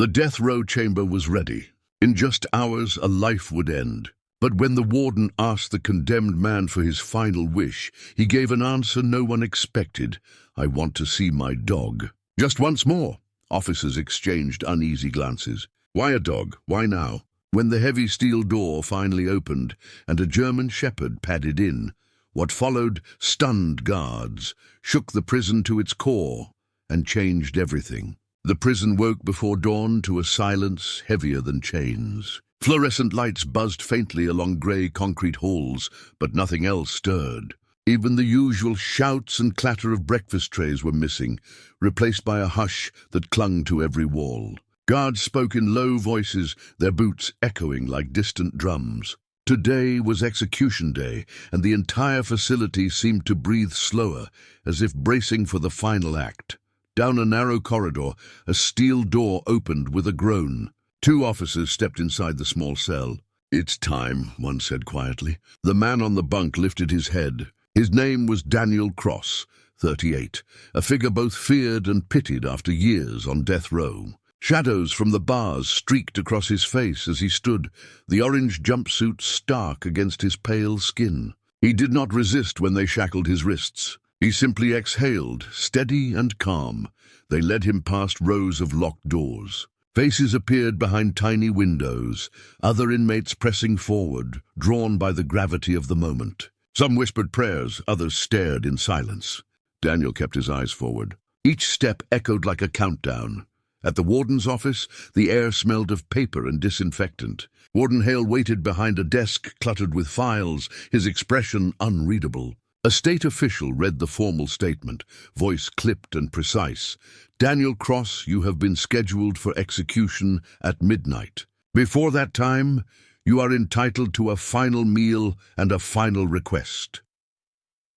The death row chamber was ready. In just hours, a life would end. But when the warden asked the condemned man for his final wish, he gave an answer no one expected. "I want to see my dog." Just once more. Officers exchanged uneasy glances. Why a dog? Why now? When the heavy steel door finally opened and a German shepherd padded in, what followed stunned guards, shook the prison to its core, and changed everything. The prison woke before dawn to a silence heavier than chains. Fluorescent lights buzzed faintly along grey concrete halls, but nothing else stirred. Even the usual shouts and clatter of breakfast trays were missing, replaced by a hush that clung to every wall. Guards spoke in low voices, their boots echoing like distant drums. Today was execution day, and the entire facility seemed to breathe slower, as if bracing for the final act. Down a narrow corridor, a steel door opened with a groan. 2 officers stepped inside the small cell. "It's time," one said quietly. The man on the bunk lifted his head. His name was Daniel Cross, 38, a figure both feared and pitied after years on death row. Shadows from the bars streaked across his face as he stood, the orange jumpsuit stark against his pale skin. He did not resist when they shackled his wrists. He simply exhaled, steady and calm. They led him past rows of locked doors. Faces appeared behind tiny windows, other inmates pressing forward, drawn by the gravity of the moment. Some whispered prayers, others stared in silence. Daniel kept his eyes forward. Each step echoed like a countdown. At the warden's office, the air smelled of paper and disinfectant. Warden Hale waited behind a desk cluttered with files, his expression unreadable. A state official read the formal statement, voice clipped and precise. "Daniel Cross, you have been scheduled for execution at midnight. Before that time, you are entitled to a final meal and a final request."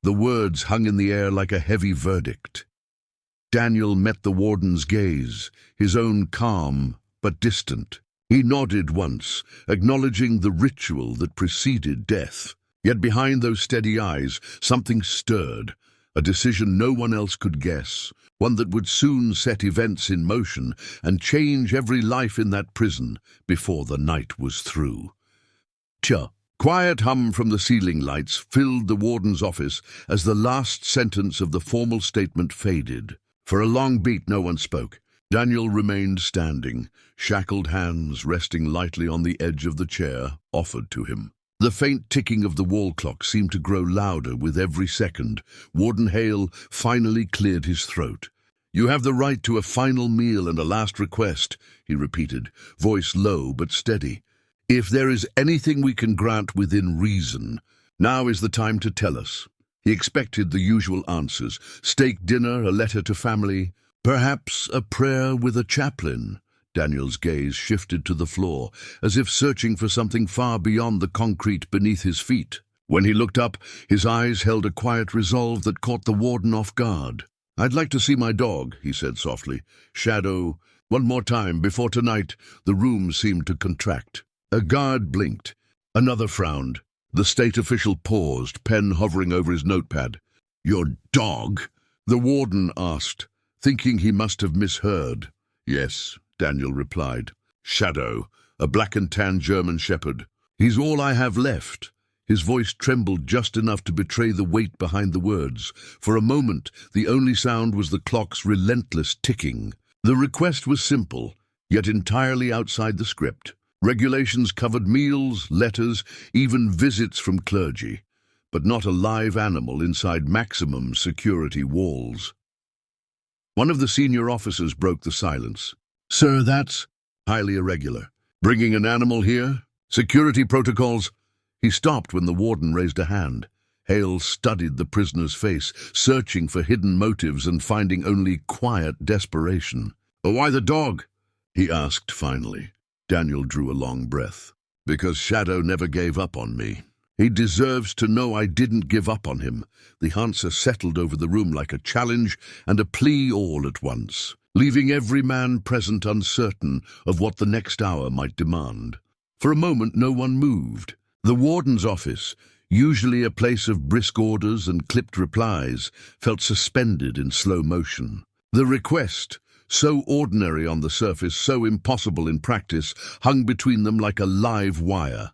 The words hung in the air like a heavy verdict. Daniel met the warden's gaze, his own calm but distant. He nodded once, acknowledging the ritual that preceded death. Yet behind those steady eyes, something stirred, a decision no one else could guess, one that would soon set events in motion and change every life in that prison before the night was through. Quiet hum from the ceiling lights filled the warden's office as the last sentence of the formal statement faded. For a long beat no one spoke. Daniel remained standing, shackled hands resting lightly on the edge of the chair offered to him. The faint ticking of the wall clock seemed to grow louder with every second. Warden Hale finally cleared his throat. "You have the right to a final meal and a last request," he repeated, voice low but steady. "If there is anything we can grant within reason, now is the time to tell us." He expected the usual answers: steak dinner, a letter to family, perhaps a prayer with a chaplain. Daniel's gaze shifted to the floor, as if searching for something far beyond the concrete beneath his feet. When he looked up, his eyes held a quiet resolve that caught the warden off guard. "I'd like to see my dog," he said softly. "Shadow, one more time, before tonight." The room seemed to contract. A guard blinked. Another frowned. The state official paused, pen hovering over his notepad. "Your dog?" the warden asked, thinking he must have misheard. "Yes," Daniel replied. "Shadow, a black and tan German shepherd. He's all I have left." His voice trembled just enough to betray the weight behind the words. For a moment, the only sound was the clock's relentless ticking. The request was simple, yet entirely outside the script. Regulations covered meals, letters, even visits from clergy, but not a live animal inside maximum security walls. One of the senior officers broke the silence. "Sir, that's highly irregular. Bringing an animal here? Security protocols?" He stopped when the warden raised a hand. Hale studied the prisoner's face, searching for hidden motives and finding only quiet desperation. "Why the dog?" he asked finally. Daniel drew a long breath. "Because Shadow never gave up on me. He deserves to know I didn't give up on him." The answer settled over the room like a challenge and a plea all at once, leaving every man present uncertain of what the next hour might demand. For a moment no one moved. The warden's office, usually a place of brisk orders and clipped replies, felt suspended in slow motion. The request, so ordinary on the surface, so impossible in practice, hung between them like a live wire.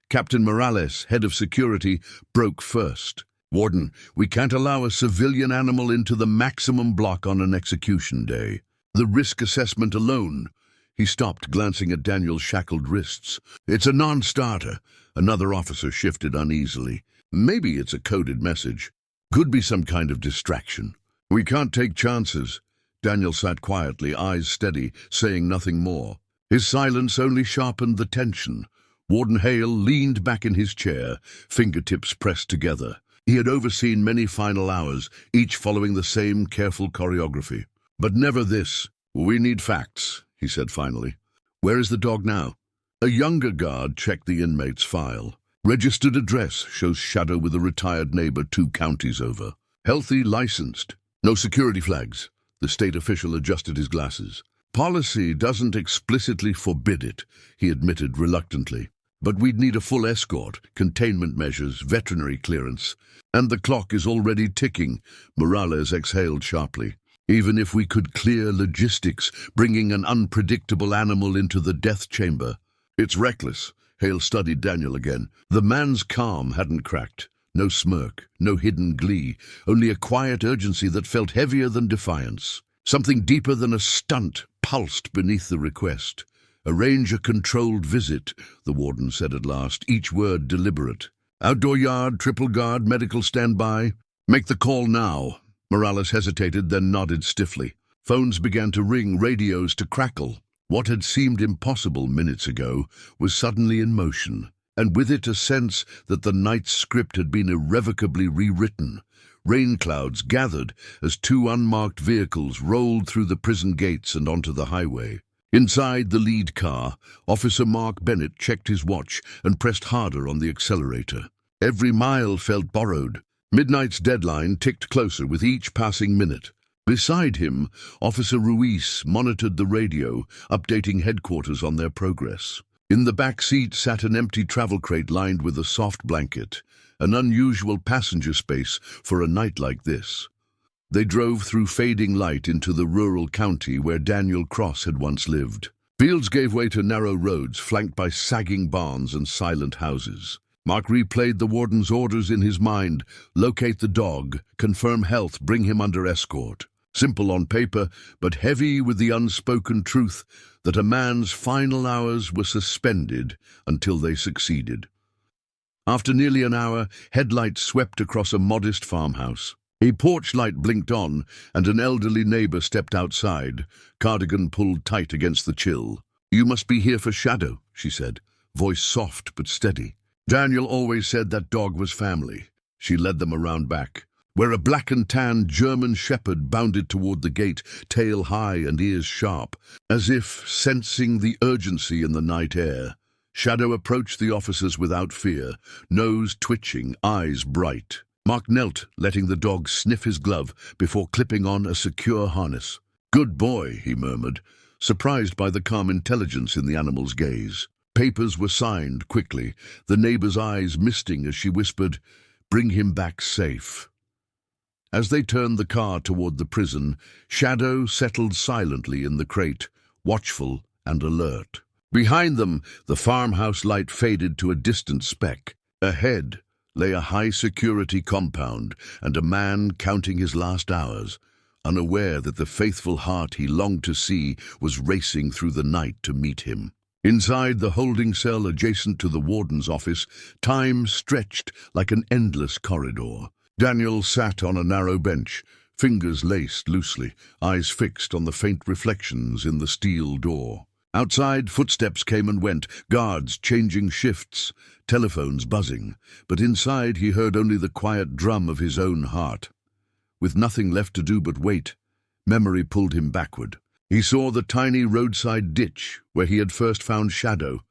Captain Morales, head of security, broke first. "Warden, we can't allow a civilian animal into the maximum block on an execution day. The risk assessment alone—" He stopped, glancing at Daniel's shackled wrists. "It's a non-starter." Another officer shifted uneasily. "Maybe it's a coded message. Could be some kind of distraction." "We can't take chances." Daniel sat quietly, eyes steady, saying nothing more. His silence only sharpened the tension. Warden Hale leaned back in his chair, fingertips pressed together. He had overseen many final hours, each following the same careful choreography. "But never this. We need facts," he said finally. "Where is the dog now?" A younger guard checked the inmate's file. Registered address shows Shadow with a retired neighbor 2 counties over. Healthy, licensed. No security flags. The state official adjusted his glasses. "Policy doesn't explicitly forbid it," he admitted reluctantly. "But we'd need a full escort, containment measures, veterinary clearance. And the clock is already ticking," Morales exhaled sharply. "Even if we could clear logistics, bringing an unpredictable animal into the death chamber." "It's reckless." Hale studied Daniel again. The man's calm hadn't cracked. No smirk, no hidden glee, only a quiet urgency that felt heavier than defiance. Something deeper than a stunt pulsed beneath the request. "Arrange a controlled visit," the warden said at last, each word deliberate. "Outdoor yard, triple guard, medical standby. Make the call now." Morales hesitated, then nodded stiffly. Phones began to ring, radios to crackle. What had seemed impossible minutes ago was suddenly in motion, and with it a sense that the night's script had been irrevocably rewritten. Rain clouds gathered as 2 unmarked vehicles rolled through the prison gates and onto the highway. Inside the lead car, Officer Mark Bennett checked his watch and pressed harder on the accelerator. Every mile felt borrowed. Midnight's deadline ticked closer with each passing minute. Beside him, Officer Ruiz monitored the radio, updating headquarters on their progress. In the back seat sat an empty travel crate lined with a soft blanket, an unusual passenger space for a night like this. They drove through fading light into the rural county where Daniel Cross had once lived. Fields gave way to narrow roads flanked by sagging barns and silent houses. Mark replayed the warden's orders in his mind: locate the dog, confirm health, bring him under escort. Simple on paper, but heavy with the unspoken truth that a man's final hours were suspended until they succeeded. After nearly an hour, headlights swept across a modest farmhouse. A porch light blinked on, and an elderly neighbor stepped outside, cardigan pulled tight against the chill. "You must be here for Shadow," she said, voice soft but steady. "Daniel always said that dog was family." She led them around back, where a black and tan German shepherd bounded toward the gate, tail high and ears sharp, as if sensing the urgency in the night air. Shadow approached the officers without fear, nose twitching, eyes bright. Mark knelt, letting the dog sniff his glove before clipping on a secure harness. "Good boy," he murmured, surprised by the calm intelligence in the animal's gaze. Papers were signed quickly, the neighbor's eyes misting as she whispered, "Bring him back safe." As they turned the car toward the prison, Shadow settled silently in the crate, watchful and alert. Behind them, the farmhouse light faded to a distant speck. Ahead lay a high-security compound and a man counting his last hours, unaware that the faithful heart he longed to see was racing through the night to meet him. Inside the holding cell adjacent to the warden's office, time stretched like an endless corridor. Daniel sat on a narrow bench, fingers laced loosely, eyes fixed on the faint reflections in the steel door. Outside, footsteps came and went, guards changing shifts, telephones buzzing, but inside he heard only the quiet drum of his own heart. With nothing left to do but wait, memory pulled him backward. He saw the tiny roadside ditch where he had first found Shadow,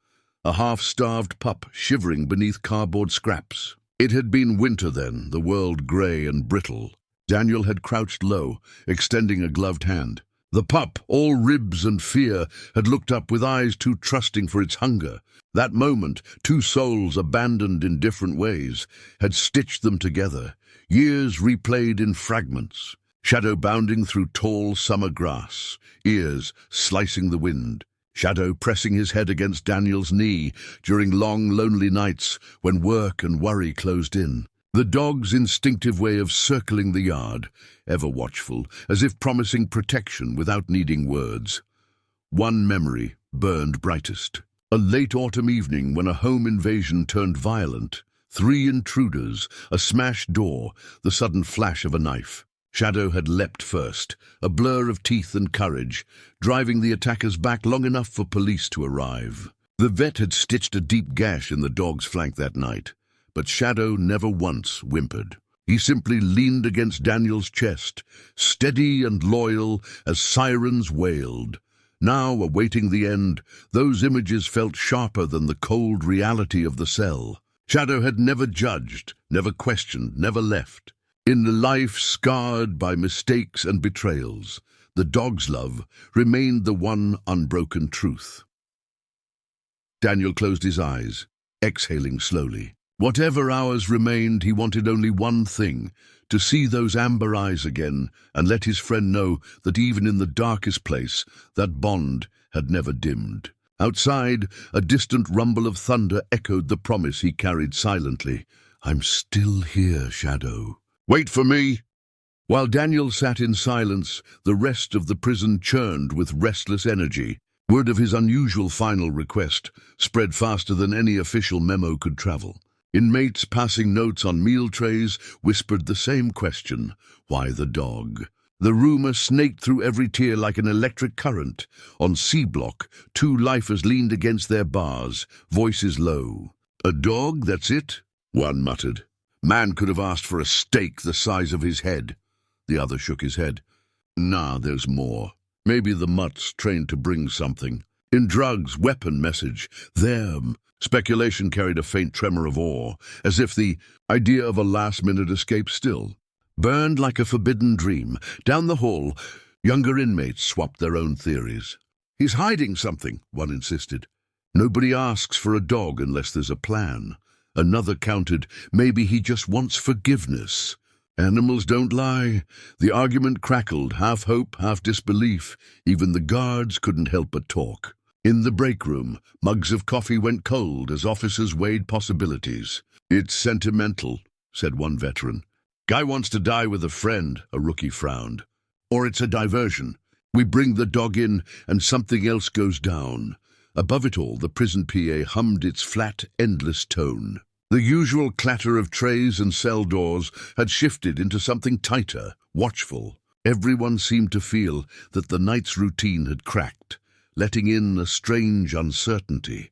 a half-starved pup shivering beneath cardboard scraps. It had been winter then, the world grey and brittle. Daniel had crouched low, extending a gloved hand. The pup, all ribs and fear, had looked up with eyes too trusting for its hunger. That moment, 2 souls abandoned in different ways, had stitched them together, years replayed in fragments. Shadow bounding through tall summer grass, ears slicing the wind. Shadow pressing his head against Daniel's knee during long, lonely nights when work and worry closed in. The dog's instinctive way of circling the yard, ever watchful, as if promising protection without needing words. One memory burned brightest. A late autumn evening when a home invasion turned violent. 3 intruders, a smashed door, the sudden flash of a knife. Shadow had leapt first, a blur of teeth and courage, driving the attackers back long enough for police to arrive. The vet had stitched a deep gash in the dog's flank that night, but Shadow never once whimpered. He simply leaned against Daniel's chest, steady and loyal as sirens wailed. Now, awaiting the end, those images felt sharper than the cold reality of the cell. Shadow had never judged, never questioned, never left. In a life scarred by mistakes and betrayals, the dog's love remained the one unbroken truth. Daniel closed his eyes, exhaling slowly. Whatever hours remained, he wanted only one thing, to see those amber eyes again and let his friend know that even in the darkest place, that bond had never dimmed. Outside, a distant rumble of thunder echoed the promise he carried silently. "I'm still here, Shadow. Wait for me." While Daniel sat in silence, the rest of the prison churned with restless energy. Word of his unusual final request spread faster than any official memo could travel. Inmates passing notes on meal trays whispered the same question: why the dog? The rumor snaked through every tier like an electric current. On C Block, 2 lifers leaned against their bars, voices low. "A dog, that's it?" one muttered. "Man could have asked for a steak the size of his head." The other shook his head. "Nah, there's more. Maybe the mutt's trained to bring something. In drugs, weapon message, them." Speculation carried a faint tremor of awe, as if the idea of a last-minute escape still burned like a forbidden dream. Down the hall, younger inmates swapped their own theories. "He's hiding something," one insisted. "Nobody asks for a dog unless there's a plan." Another countered, "Maybe he just wants forgiveness." Animals don't lie. The argument crackled, half hope, half disbelief. Even the guards couldn't help but talk. In the break room, mugs of coffee went cold as officers weighed possibilities. "It's sentimental," said one veteran. "Guy wants to die with a friend," a rookie frowned. "Or it's a diversion. We bring the dog in and something else goes down." Above it all, the prison PA hummed its flat, endless tone. The usual clatter of trays and cell doors had shifted into something tighter, watchful. Everyone seemed to feel that the night's routine had cracked, letting in a strange uncertainty.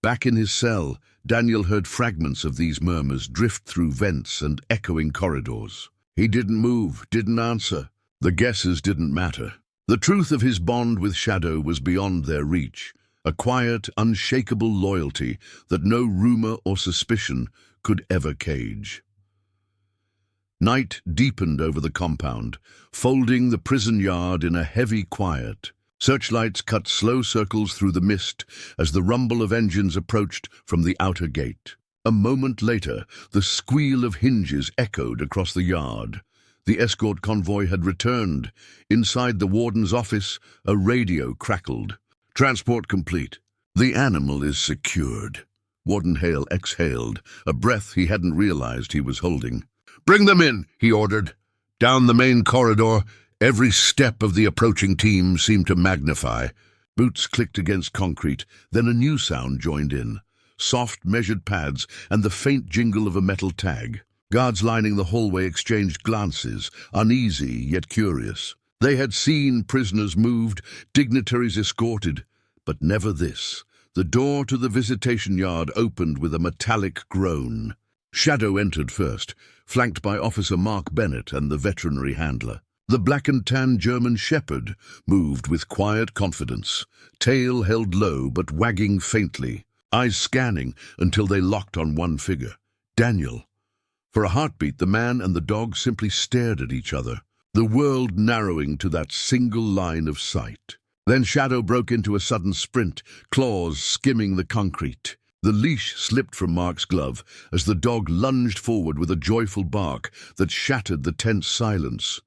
Back in his cell, Daniel heard fragments of these murmurs drift through vents and echoing corridors. He didn't move, didn't answer. The guesses didn't matter. The truth of his bond with Shadow was beyond their reach, a quiet, unshakable loyalty that no rumor or suspicion could ever cage. Night deepened over the compound, folding the prison yard in a heavy quiet. Searchlights cut slow circles through the mist as the rumble of engines approached from the outer gate. A moment later, the squeal of hinges echoed across the yard. The escort convoy had returned. Inside the warden's office, a radio crackled. "Transport complete. The animal is secured." Warden Hale exhaled, a breath he hadn't realized he was holding. "Bring them in," he ordered. Down the main corridor, every step of the approaching team seemed to magnify. Boots clicked against concrete, then a new sound joined in. Soft, measured pads and the faint jingle of a metal tag. Guards lining the hallway exchanged glances, uneasy yet curious. They had seen prisoners moved, dignitaries escorted, but never this. The door to the visitation yard opened with a metallic groan. Shadow entered first, flanked by Officer Mark Bennett and the veterinary handler. The black and tan German shepherd moved with quiet confidence, tail held low but wagging faintly, eyes scanning until they locked on one figure, Daniel. For a heartbeat, the man and the dog simply stared at each other, the world narrowing to that single line of sight. Then Shadow broke into a sudden sprint, claws skimming the concrete. The leash slipped from Mark's glove as the dog lunged forward with a joyful bark that shattered the tense silence.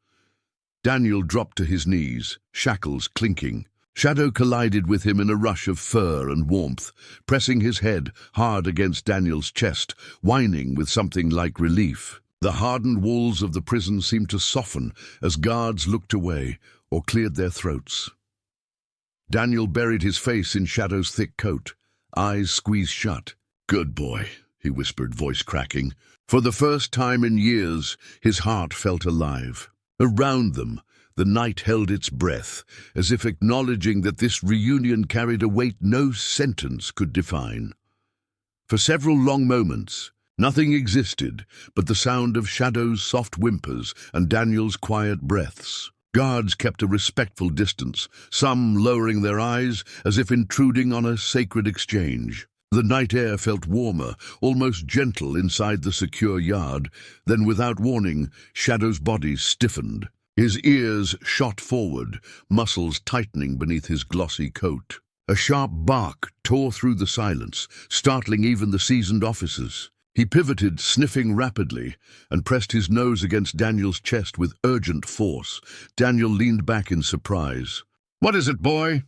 Daniel dropped to his knees, shackles clinking. Shadow collided with him in a rush of fur and warmth, pressing his head hard against Daniel's chest, whining with something like relief. The hardened walls of the prison seemed to soften as guards looked away or cleared their throats. Daniel buried his face in Shadow's thick coat, eyes squeezed shut. "Good boy," he whispered, voice cracking. For the first time in years, his heart felt alive. Around them, the night held its breath, as if acknowledging that this reunion carried a weight no sentence could define. For several long moments, nothing existed but the sound of Shadow's soft whimpers and Daniel's quiet breaths. Guards kept a respectful distance, some lowering their eyes as if intruding on a sacred exchange. The night air felt warmer, almost gentle inside the secure yard. Then, without warning, Shadow's body stiffened. His ears shot forward, muscles tightening beneath his glossy coat. A sharp bark tore through the silence, startling even the seasoned officers. He pivoted, sniffing rapidly, and pressed his nose against Daniel's chest with urgent force. Daniel leaned back in surprise. "What is it, boy?"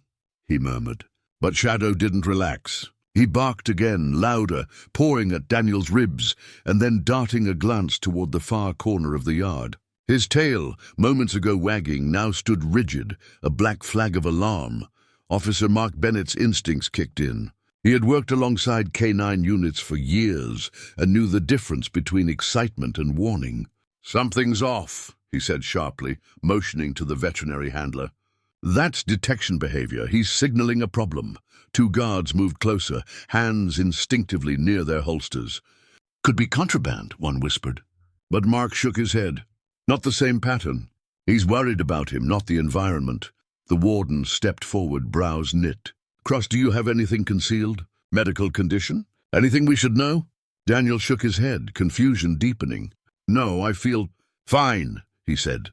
he murmured. But Shadow didn't relax. He barked again, louder, pawing at Daniel's ribs, and then darting a glance toward the far corner of the yard. His tail, moments ago wagging, now stood rigid, a black flag of alarm. Officer Mark Bennett's instincts kicked in. He had worked alongside K9 units for years and knew the difference between excitement and warning. "Something's off," he said sharply, motioning to the veterinary handler. "That's detection behavior. He's signaling a problem." Two guards moved closer, hands instinctively near their holsters. "Could be contraband," one whispered. But Mark shook his head. "Not the same pattern. He's worried about him, not the environment." The warden stepped forward, brows knit. "Cross, do you have anything concealed? Medical condition? Anything we should know?" Daniel shook his head, confusion deepening. "No, I feel fine," he said,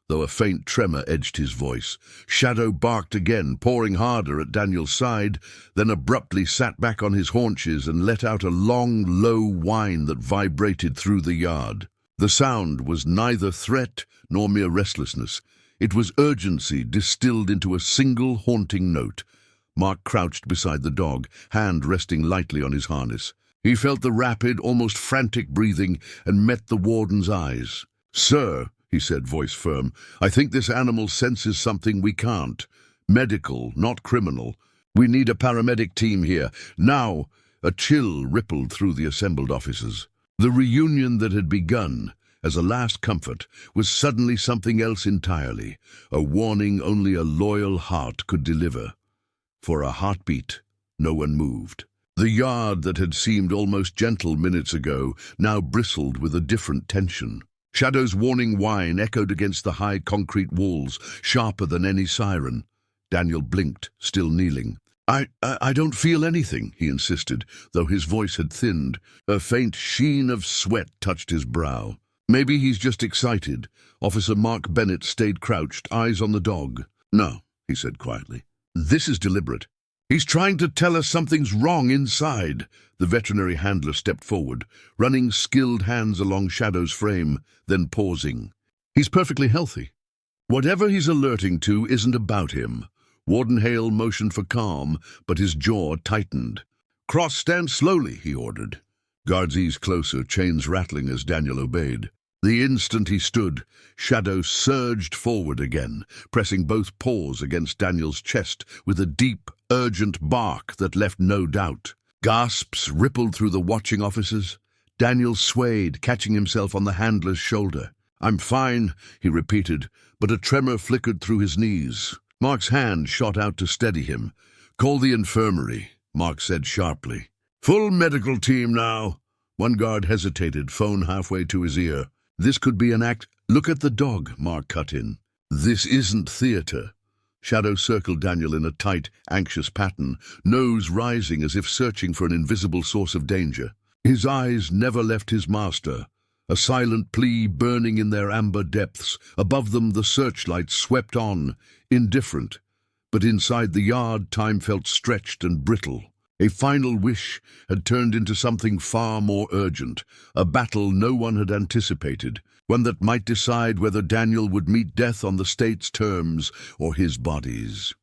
though a faint tremor edged his voice. Shadow barked again, pawing harder at Daniel's side, then abruptly sat back on his haunches and let out a long, low whine that vibrated through the yard. The sound was neither threat nor mere restlessness. It was urgency distilled into a single haunting note. Mark crouched beside the dog, hand resting lightly on his harness. He felt the rapid, almost frantic breathing and met the warden's eyes. "Sir," he said, voice firm, "I think this animal senses something we can't. Medical, not criminal. We need a paramedic team here. Now." A chill rippled through the assembled officers. The reunion that had begun as a last comfort was suddenly something else entirely, a warning only a loyal heart could deliver. For a heartbeat, no one moved. The yard that had seemed almost gentle minutes ago now bristled with a different tension. Shadow's warning whine echoed against the high concrete walls, sharper than any siren. Daniel blinked, still kneeling. I don't feel anything," he insisted, though his voice had thinned. A faint sheen of sweat touched his brow. "Maybe he's just excited." Officer Mark Bennett stayed crouched, eyes on the dog. "No," he said quietly. "This is deliberate. He's trying to tell us something's wrong inside." The veterinary handler stepped forward, running skilled hands along Shadow's frame, then pausing. "He's perfectly healthy. Whatever he's alerting to isn't about him." Warden Hale motioned for calm, but his jaw tightened. "Cross, stand slowly," he ordered. Guards eased closer, chains rattling as Daniel obeyed. The instant he stood, Shadow surged forward again, pressing both paws against Daniel's chest with a deep, urgent bark that left no doubt. Gasps rippled through the watching officers. Daniel swayed, catching himself on the handler's shoulder. "I'm fine," he repeated, but a tremor flickered through his knees. Mark's hand shot out to steady him. "Call the infirmary," Mark said sharply. "Full medical team now." One guard hesitated, phone halfway to his ear. "This could be an act—" "Look at the dog," Mark cut in. "This isn't theater." Shadow circled Daniel in a tight, anxious pattern, nose rising as if searching for an invisible source of danger. His eyes never left his master, a silent plea burning in their amber depths. Above them the searchlight swept on, indifferent. But inside the yard time felt stretched and brittle. A final wish had turned into something far more urgent, a battle no one had anticipated, one that might decide whether Daniel would meet death on the state's terms or his body's.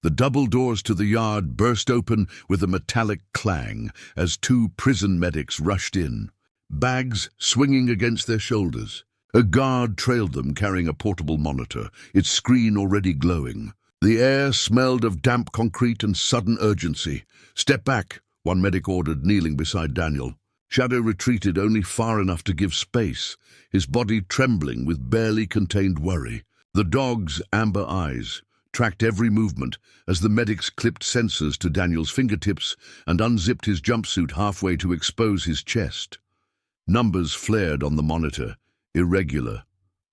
The double doors to the yard burst open with a metallic clang as two prison medics rushed in, bags swinging against their shoulders. A guard trailed them carrying a portable monitor, its screen already glowing. The air smelled of damp concrete and sudden urgency. "Step back," one medic ordered, kneeling beside Daniel. Shadow retreated only far enough to give space, his body trembling with barely contained worry. The dog's amber eyes tracked every movement as the medics clipped sensors to Daniel's fingertips and unzipped his jumpsuit halfway to expose his chest. Numbers flared on the monitor, irregular,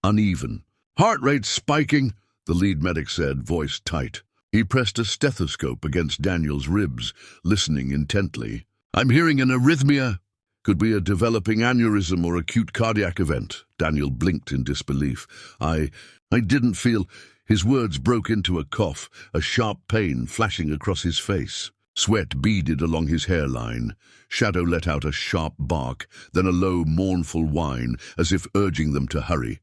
uneven. "Heart rate spiking," the lead medic said, voice tight. He pressed a stethoscope against Daniel's ribs, listening intently. "I'm hearing an arrhythmia." "Could be a developing aneurysm or acute cardiac event." Daniel blinked in disbelief. I didn't feel..." His words broke into a cough, a sharp pain flashing across his face. Sweat beaded along his hairline. Shadow let out a sharp bark, then a low, mournful whine, as if urging them to hurry.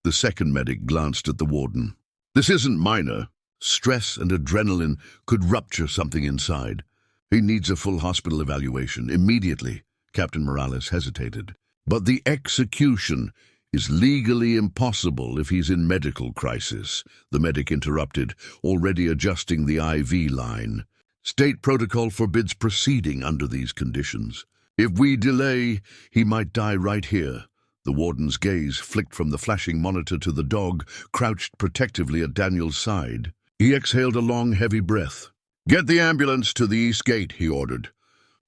The second medic glanced at the warden. "This isn't minor. Stress and adrenaline could rupture something inside. He needs a full hospital evaluation, immediately." Captain Morales hesitated. "But the execution is legally impossible if he's in medical crisis," the medic interrupted, already adjusting the IV line. "State protocol forbids proceeding under these conditions. If we delay, he might die right here." The warden's gaze flicked from the flashing monitor to the dog, crouched protectively at Daniel's side. He exhaled a long, heavy breath. "Get the ambulance to the east gate," he ordered.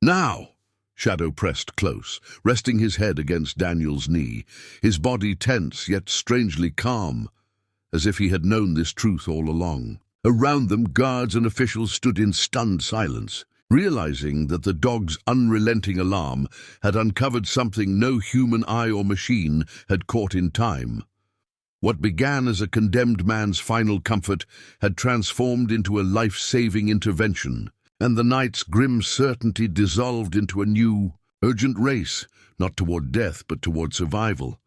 "Now!" Shadow pressed close, resting his head against Daniel's knee, his body tense yet strangely calm, as if he had known this truth all along. Around them, guards and officials stood in stunned silence, realizing that the dog's unrelenting alarm had uncovered something no human eye or machine had caught in time. What began as a condemned man's final comfort had transformed into a life-saving intervention, and the night's grim certainty dissolved into a new, urgent race, not toward death but toward survival.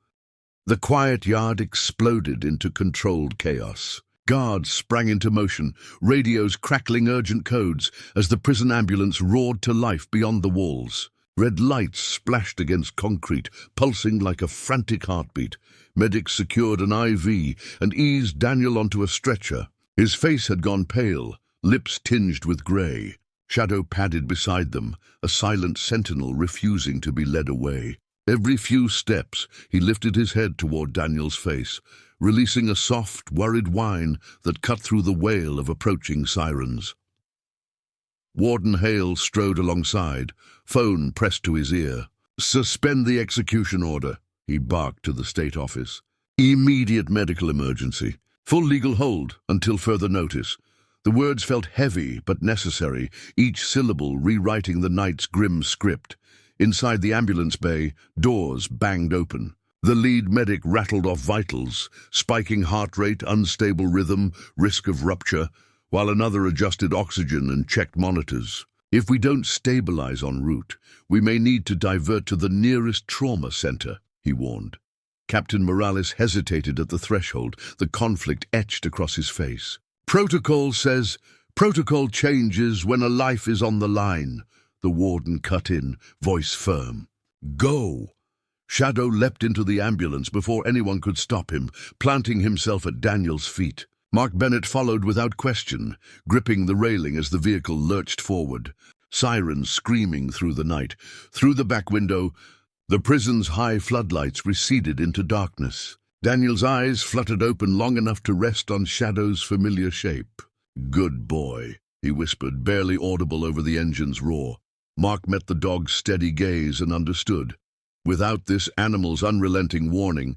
The quiet yard exploded into controlled chaos. Guards sprang into motion, radios crackling urgent codes as the prison ambulance roared to life beyond the walls. Red lights splashed against concrete, pulsing like a frantic heartbeat. Medics secured an IV and eased Daniel onto a stretcher. His face had gone pale, lips tinged with grey. Shadow padded beside them, a silent sentinel refusing to be led away. Every few steps, he lifted his head toward Daniel's face, releasing a soft, worried whine that cut through the wail of approaching sirens. Warden Hale strode alongside, phone pressed to his ear. "Suspend the execution order," he barked to the state office. "Immediate medical emergency. Full legal hold until further notice." The words felt heavy but necessary, each syllable rewriting the night's grim script. Inside the ambulance bay, doors banged open. The lead medic rattled off vitals, spiking heart rate, unstable rhythm, risk of rupture, while another adjusted oxygen and checked monitors. "If we don't stabilize en route, we may need to divert to the nearest trauma center," he warned. Captain Morales hesitated at the threshold, the conflict etched across his face. "Protocol says protocol changes when a life is on the line," the warden cut in, voice firm. "Go!" Shadow leapt into the ambulance before anyone could stop him, planting himself at Daniel's feet. Mark Bennett followed without question, gripping the railing as the vehicle lurched forward. Sirens screaming through the night. Through the back window, the prison's high floodlights receded into darkness. Daniel's eyes fluttered open long enough to rest on Shadow's familiar shape. "Good boy," he whispered, barely audible over the engine's roar. Mark met the dog's steady gaze and understood. Without this animal's unrelenting warning,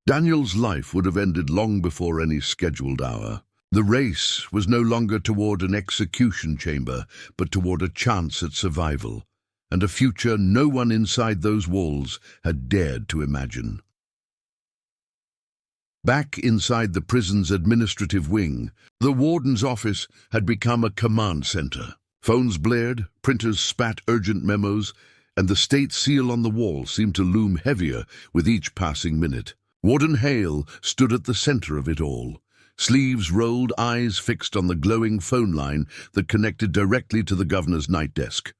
Daniel's life would have ended long before any scheduled hour. The race was no longer toward an execution chamber, but toward a chance at survival, and a future no one inside those walls had dared to imagine. Back inside the prison's administrative wing, the warden's office had become a command center. Phones blared, printers spat urgent memos, and the state seal on the wall seemed to loom heavier with each passing minute. Warden Hale stood at the center of it all, sleeves rolled, eyes fixed on the glowing phone line that connected directly to the governor's night desk.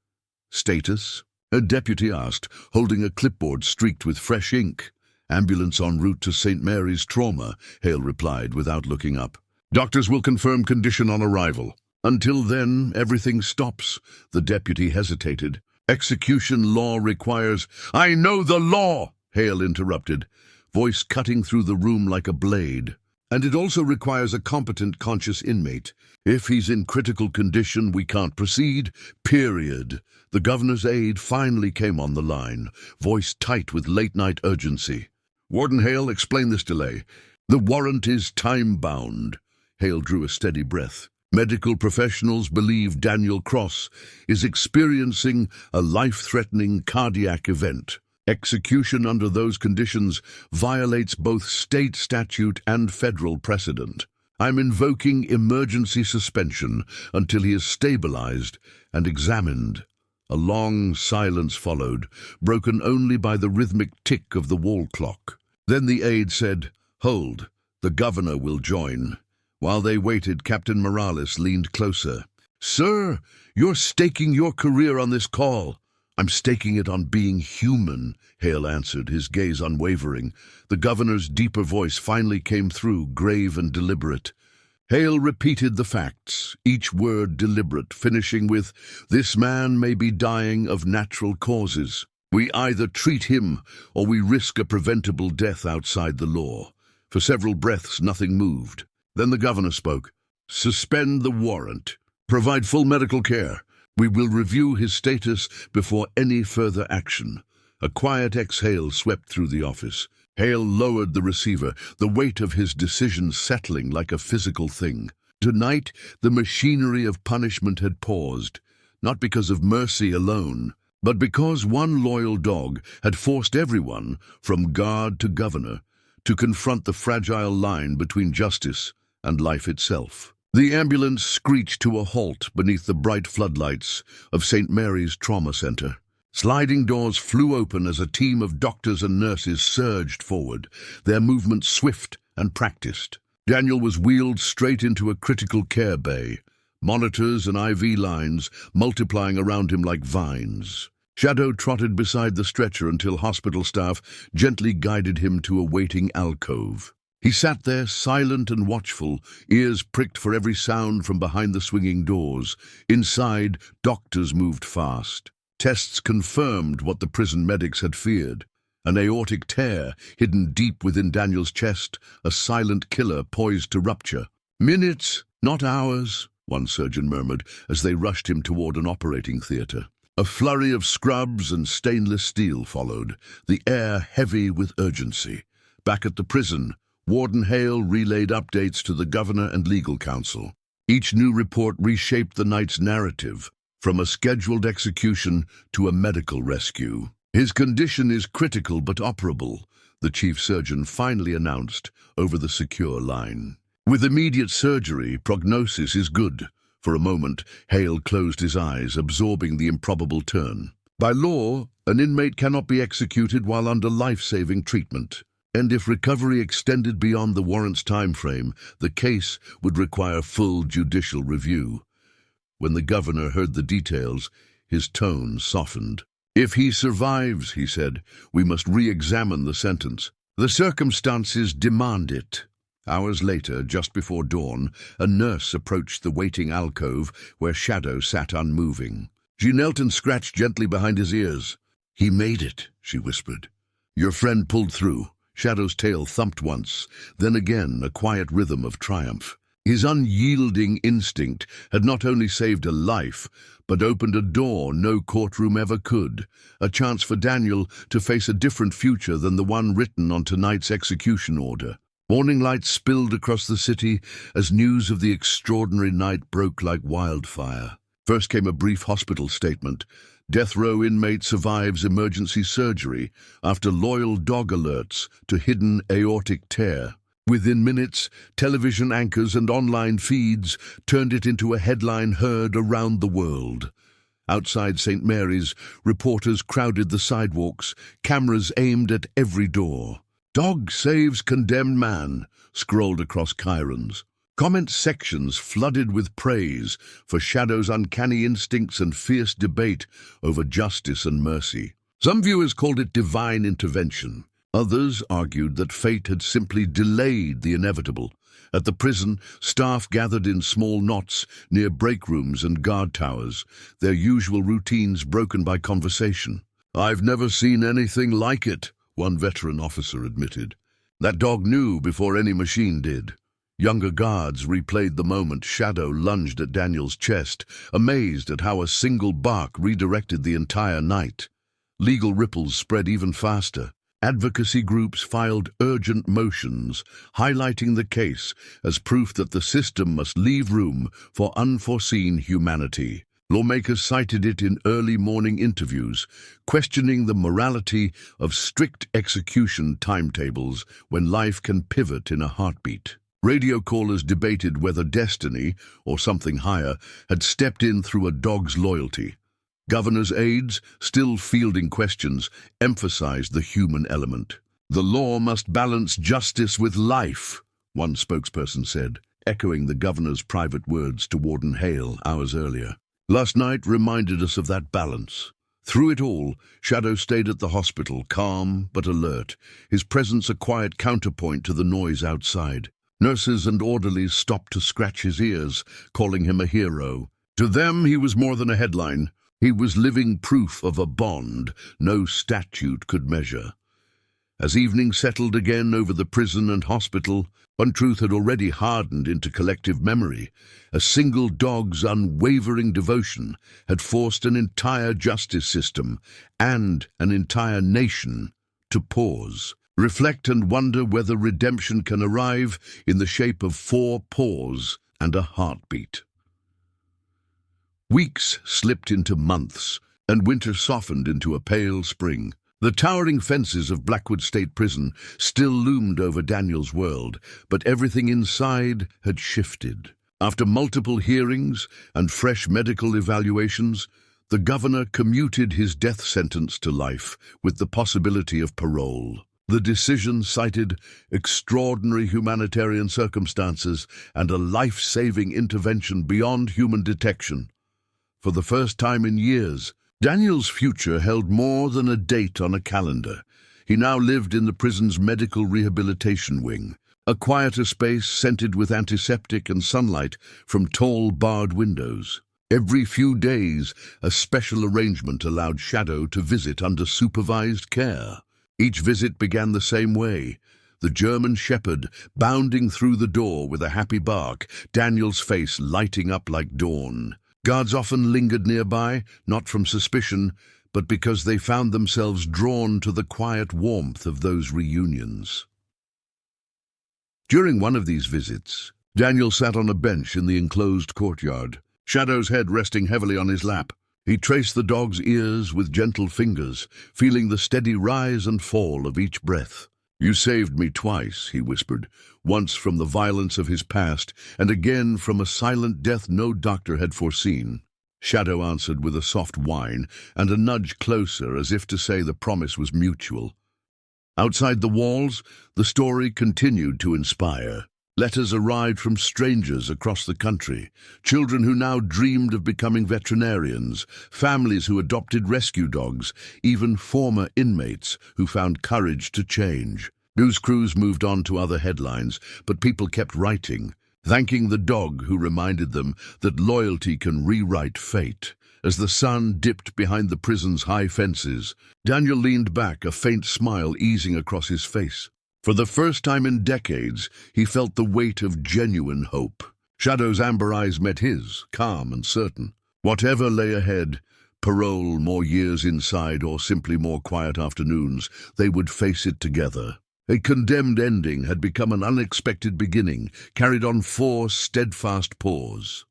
"Status?" a deputy asked, holding a clipboard streaked with fresh ink. "Ambulance en route to St. Mary's Trauma," Hale replied without looking up. "Doctors will confirm condition on arrival. Until then, everything stops." The deputy hesitated. "Execution law requires—" "I know the law!" Hale interrupted, voice cutting through the room like a blade. "And it also requires a competent, conscious inmate. If he's in critical condition, we can't proceed. Period." The governor's aide finally came on the line, voice tight with late-night urgency. "Warden Hale, explain this delay. The warrant is time-bound." Hale drew a steady breath. "Medical professionals believe Daniel Cross is experiencing a life-threatening cardiac event. Execution under those conditions violates both state statute and federal precedent. I'm invoking emergency suspension until he is stabilized and examined." A long silence followed, broken only by the rhythmic tick of the wall clock. Then the aide said, "Hold, the governor will join." While they waited, Captain Morales leaned closer. "Sir, you're staking your career on this call." "I'm staking it on being human," Hale answered, his gaze unwavering. The governor's deeper voice finally came through, grave and deliberate. Hale repeated the facts, each word deliberate, finishing with, "This man may be dying of natural causes. We either treat him or we risk a preventable death outside the law." For several breaths, nothing moved. Then the governor spoke. "Suspend the warrant. Provide full medical care. We will review his status before any further action." A quiet exhale swept through the office. Hale lowered the receiver, the weight of his decision settling like a physical thing. Tonight, the machinery of punishment had paused, not because of mercy alone, but because one loyal dog had forced everyone, from guard to governor, to confront the fragile line between justice and life itself. The ambulance screeched to a halt beneath the bright floodlights of St. Mary's Trauma Center. Sliding doors flew open as a team of doctors and nurses surged forward, their movements swift and practiced. Daniel was wheeled straight into a critical care bay, monitors and IV lines multiplying around him like vines. Shadow trotted beside the stretcher until hospital staff gently guided him to a waiting alcove. He sat there, silent and watchful, ears pricked for every sound from behind the swinging doors. Inside, doctors moved fast. Tests confirmed what the prison medics had feared. An aortic tear hidden deep within Daniel's chest, a silent killer poised to rupture. "Minutes, not hours," one surgeon murmured as they rushed him toward an operating theater. A flurry of scrubs and stainless steel followed, the air heavy with urgency. Back at the prison, Warden Hale relayed updates to the governor and legal counsel. Each new report reshaped the night's narrative, from a scheduled execution to a medical rescue. "His condition is critical but operable," the chief surgeon finally announced over the secure line. "With immediate surgery, prognosis is good." For a moment, Hale closed his eyes, absorbing the improbable turn. By law, an inmate cannot be executed while under life-saving treatment. And if recovery extended beyond the warrant's time frame, the case would require full judicial review. When the governor heard the details, his tone softened. "If he survives," he said, "we must re-examine the sentence. The circumstances demand it." Hours later, just before dawn, a nurse approached the waiting alcove where Shadow sat unmoving. She knelt and scratched gently behind his ears. "He made it," she whispered. "Your friend pulled through." Shadow's tail thumped once, then again a quiet rhythm of triumph. His unyielding instinct had not only saved a life, but opened a door no courtroom ever could, a chance for Daniel to face a different future than the one written on tonight's execution order. Warning lights spilled across the city as news of the extraordinary night broke like wildfire. First came a brief hospital statement. Death row inmate survives emergency surgery after loyal dog alerts to hidden aortic tear. Within minutes, television anchors and online feeds turned it into a headline heard around the world. Outside St. Mary's, reporters crowded the sidewalks, cameras aimed at every door. "Dog saves condemned man," scrolled across chyrons. Comment sections flooded with praise for Shadow's uncanny instincts and fierce debate over justice and mercy. Some viewers called it divine intervention. Others argued that fate had simply delayed the inevitable. At the prison, staff gathered in small knots near break rooms and guard towers, their usual routines broken by conversation. "I've never seen anything like it," one veteran officer admitted. "That dog knew before any machine did." Younger guards replayed the moment Shadow lunged at Daniel's chest, amazed at how a single bark redirected the entire night. Legal ripples spread even faster. Advocacy groups filed urgent motions, highlighting the case as proof that the system must leave room for unforeseen humanity. Lawmakers cited it in early morning interviews, questioning the morality of strict execution timetables when life can pivot in a heartbeat. Radio callers debated whether destiny, or something higher, had stepped in through a dog's loyalty. Governors' aides, still fielding questions, emphasized the human element. "The law must balance justice with life," one spokesperson said, echoing the governor's private words to Warden Hale hours earlier. Last night reminded us of that balance. Through it all, Shadow stayed at the hospital, calm but alert, his presence a quiet counterpoint to the noise outside. Nurses and orderlies stopped to scratch his ears, calling him a hero. To them, he was more than a headline. He was living proof of a bond no statute could measure. As evening settled again over the prison and hospital, one truth had already hardened into collective memory. A single dog's unwavering devotion had forced an entire justice system and an entire nation to pause, reflect and wonder whether redemption can arrive in the shape of 4 paws and a heartbeat. Weeks slipped into months, and winter softened into a pale spring. The towering fences of Blackwood State Prison still loomed over Daniel's world, but everything inside had shifted. After multiple hearings and fresh medical evaluations, the governor commuted his death sentence to life with the possibility of parole. The decision cited extraordinary humanitarian circumstances and a life-saving intervention beyond human detection. For the first time in years, Daniel's future held more than a date on a calendar. He now lived in the prison's medical rehabilitation wing, a quieter space scented with antiseptic and sunlight from tall barred windows. Every few days, a special arrangement allowed Shadow to visit under supervised care. Each visit began the same way, the German shepherd bounding through the door with a happy bark, Daniel's face lighting up like dawn. Guards often lingered nearby, not from suspicion, but because they found themselves drawn to the quiet warmth of those reunions. During one of these visits, Daniel sat on a bench in the enclosed courtyard, Shadow's head resting heavily on his lap. He traced the dog's ears with gentle fingers, feeling the steady rise and fall of each breath. "You saved me twice," he whispered, once from the violence of his past, and again from a silent death no doctor had foreseen. Shadow answered with a soft whine and a nudge closer, as if to say the promise was mutual. Outside the walls, the story continued to inspire. Letters arrived from strangers across the country, children who now dreamed of becoming veterinarians, families who adopted rescue dogs, even former inmates who found courage to change. News crews moved on to other headlines, but people kept writing, thanking the dog who reminded them that loyalty can rewrite fate. As the sun dipped behind the prison's high fences, Daniel leaned back, a faint smile easing across his face. For the first time in decades, he felt the weight of genuine hope. Shadow's amber eyes met his, calm and certain. Whatever lay ahead, parole, more years inside, or simply more quiet afternoons, they would face it together. A condemned ending had become an unexpected beginning, carried on 4 steadfast paws.